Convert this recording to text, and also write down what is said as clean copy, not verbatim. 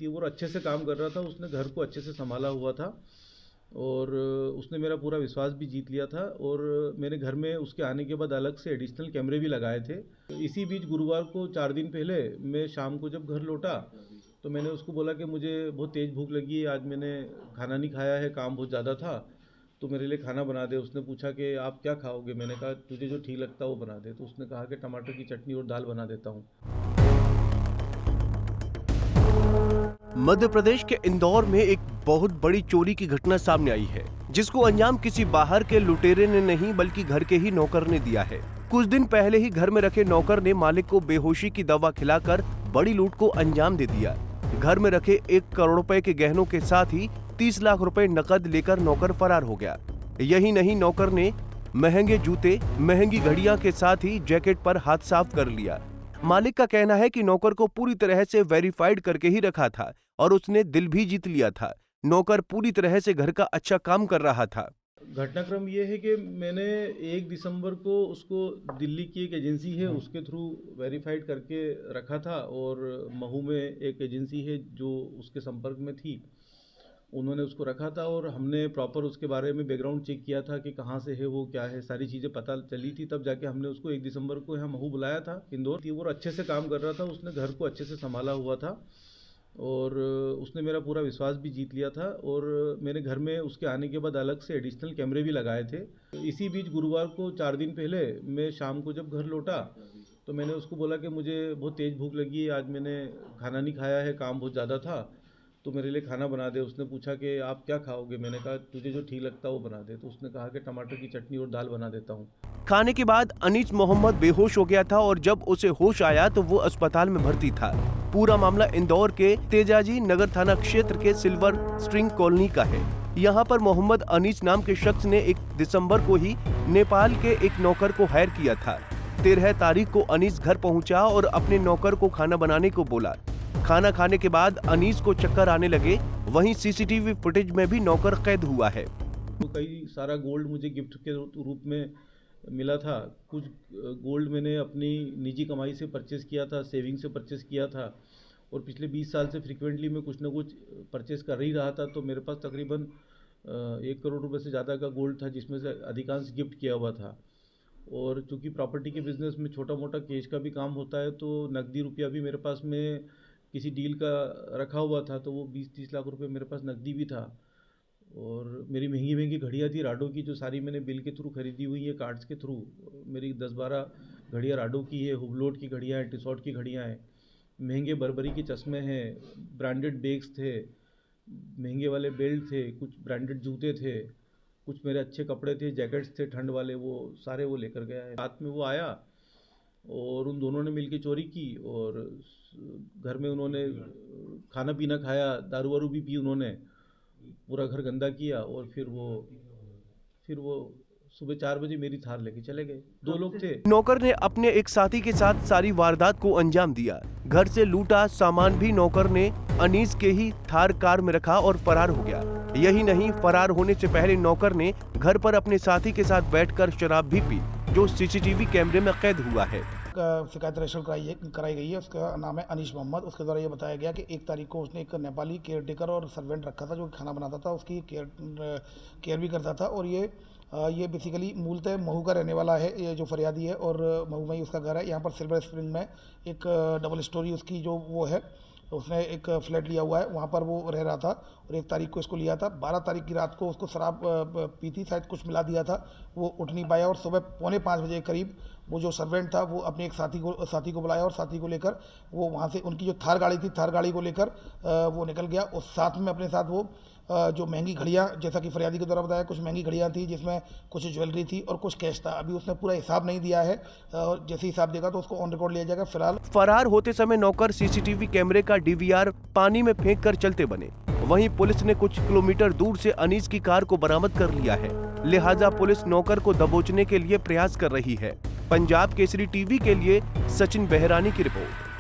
थी, वो अच्छे से काम कर रहा था, उसने घर को अच्छे से संभाला हुआ था और उसने मेरा पूरा विश्वास भी जीत लिया था। और मैंने घर में उसके आने के बाद अलग से एडिशनल कैमरे भी लगाए थे। इसी बीच गुरुवार को 4 दिन पहले मैं शाम को जब घर लौटा तो मैंने उसको बोला कि मुझे बहुत तेज़ भूख लगी है, आज मैंने खाना नहीं खाया है, काम बहुत ज़्यादा था, तो मेरे लिए खाना बना दे। उसने पूछा कि आप क्या खाओगे? मैंने कहा तुझे जो ठीक लगता है वो बना दे। तो उसने कहा कि टमाटर की चटनी और दाल बना देता हूँ। मध्य प्रदेश के इंदौर में एक बहुत बड़ी चोरी की घटना सामने आई है, जिसको अंजाम किसी बाहर के लुटेरे ने नहीं बल्कि घर के ही नौकर ने दिया है। कुछ दिन पहले ही घर में रखे नौकर ने मालिक को बेहोशी की दवा खिलाकर बड़ी लूट को अंजाम दे दिया। घर में रखे 1 करोड़ रुपए के गहनों के साथ ही 30 लाख रुपए नकद लेकर नौकर फरार हो गया। यही नहीं, नौकर ने महंगे जूते, महंगी घड़ियां के साथ ही जैकेट पर हाथ साफ कर लिया। मालिक का कहना है कि नौकर को पूरी तरह से वेरीफाइड करके ही रखा था और उसने दिल भी जीत लिया था। नौकर पूरी तरह से घर का अच्छा काम कर रहा था। घटनाक्रम ये है कि मैंने 1 दिसंबर को उसको दिल्ली की एक एजेंसी है उसके थ्रू वेरीफाइड करके रखा था और महू में एक एजेंसी है जो उसके संपर्क में थी, उन्होंने उसको रखा था और हमने प्रॉपर उसके बारे में बैकग्राउंड चेक किया था कि कहाँ से है वो, क्या है, सारी चीज़ें पता चली थी। तब जाके हमने उसको 1 दिसंबर को यहाँ महू बुलाया था इंदौर। वो अच्छे से काम कर रहा था, उसने घर को अच्छे से संभाला हुआ था और उसने मेरा पूरा विश्वास भी जीत लिया था। और मैंने घर में उसके आने के बाद अलग से एडिशनल कैमरे भी लगाए थे। इसी बीच गुरुवार को 4 दिन पहले मैं शाम को जब घर लौटा तो मैंने उसको बोला कि मुझे बहुत तेज़ भूख लगी है, आज मैंने खाना नहीं खाया है, काम बहुत ज़्यादा था, तो मेरे लिए खाना बना दे। उसने पूछा कि आप क्या खाओगे? मैंने कहा तुझे जो ठीक लगता है वो बना दे। तो उसने कहा कि टमाटर की चटनी और दाल बना देता हूँ। खाने के बाद अनीस मोहम्मद बेहोश हो गया था और जब उसे होश आया तो वो अस्पताल में भर्ती था। पूरा मामला इंदौर के तेजाजी नगर थाना क्षेत्र के सिल्वर स्ट्रिंग कॉलोनी का है। यहाँ पर मोहम्मद अनीस नाम के शख्स ने 1 दिसंबर को ही नेपाल के एक नौकर को हायर किया था। 13 तारीख को अनीस घर पहुँचा और अपने नौकर को खाना बनाने को बोला। खाना खाने के बाद अनीस को चक्कर आने लगे। वहीं सीसीटीवी फुटेज में भी नौकर कैद हुआ है। तो कई सारा गोल्ड मुझे गिफ्ट के रूप में मिला था। कुछ गोल्ड मैंने अपनी निजी कमाई से परचेज़ किया था, सेविंग से परचेज़ किया था और पिछले 20 साल से फ्रीक्वेंटली मैं कुछ ना कुछ परचेज़ कर ही रहा था। तो मेरे पास तकरीबन 1 करोड़ रुपए से ज़्यादा का गोल्ड था, जिसमें से अधिकांश गिफ्ट किया हुआ था। और चूँकि प्रॉपर्टी के बिज़नेस में छोटा मोटा कैश का भी काम होता है, तो नकदी रुपया भी मेरे पास में किसी डील का रखा हुआ था, तो वो 20-30 लाख रुपए मेरे पास नकदी भी था। और मेरी महंगी महंगी घड़ियाँ थी राडो की, जो सारी मैंने बिल के थ्रू खरीदी हुई है, कार्ड्स के थ्रू। मेरी 10-12 घड़ियाँ राडो की है, हुबलोट की घड़ियाँ हैं, टिसॉट की घड़ियाँ हैं, महंगे बर्बरी के चश्मे हैं, ब्रांडेड बैग्स थे, महंगे वाले बेल्ट थे, कुछ ब्रांडेड जूते थे, कुछ मेरे अच्छे कपड़े थे, जैकेट्स थे ठंड वाले, वो सारे वो लेकर गया है। रात में वो आया और उन दोनों ने मिलकर चोरी की और घर में उन्होंने खाना पीना खाया, दारू वारू भी पी, उन्होंने पूरा घर गंदा किया और फिर वो सुबह 4 बजे मेरी थार लेके चले गए। 2 लोग थे। नौकर ने अपने एक साथी के साथ सारी वारदात को अंजाम दिया। घर से लूटा सामान भी नौकर ने अनीस के ही थार कार में रखा और फरार हो गया। यही नहीं, फरार होने से पहले नौकर ने घर पर अपने साथी के साथ बैठकर शराब भी पी, जो सीसीटीवी कैमरे में कैद हुआ है। शिकायत रजिस्टर कराई गई है। उसका नाम है अनीस मोहम्मद। उसके द्वारा ये बताया गया कि 1 तारीख को उसने एक नेपाली केयर टेकर और सर्वेंट रखा था जो खाना बनाता था, उसकी केयर भी करता था। और ये बेसिकली मूलतः महू का रहने वाला है, ये जो फरियादी है, और महू में ही उसका घर है। यहाँ पर सिल्वर स्प्रिंग में एक डबल स्टोरी उसकी जो वो है, उसने एक फ्लैट लिया हुआ है, वहाँ पर वो रह रहा था और 1 तारीख को इसको लिया था। 12 तारीख की रात को उसको शराब पी थी, शायद कुछ मिला दिया था, वो उठ नहीं पाया और सुबह 4:45 बजे के करीब वो जो सर्वेंट था वो अपने एक साथी को बुलाया और साथी को लेकर वो वहाँ से, उनकी जो थार गाड़ी थी, थार गाड़ी को लेकर वो निकल गया। और साथ में अपने साथ वो जो महंगी घड़ियाँ, जैसा कि फरियादी के द्वारा बताया, कुछ महंगी घड़ियाँ थी जिसमें कुछ ज्वेलरी थी और कुछ कैश था। अभी उसने पूरा हिसाब नहीं दिया है, और जैसे हिसाब देगा तो उसको ऑन रिकॉर्ड लिया जाएगा। फिलहाल फरार होते समय नौकर सीसीटीवी कैमरे का डीवीआर पानी में फेंक कर चलते बने। वहीं पुलिस ने कुछ किलोमीटर दूर से अनीस की कार को बरामद कर लिया है, लिहाजा पुलिस नौकर को दबोचने के लिए प्रयास कर रही है। पंजाब केसरी टीवी के लिए सचिन बेहरानी की रिपोर्ट।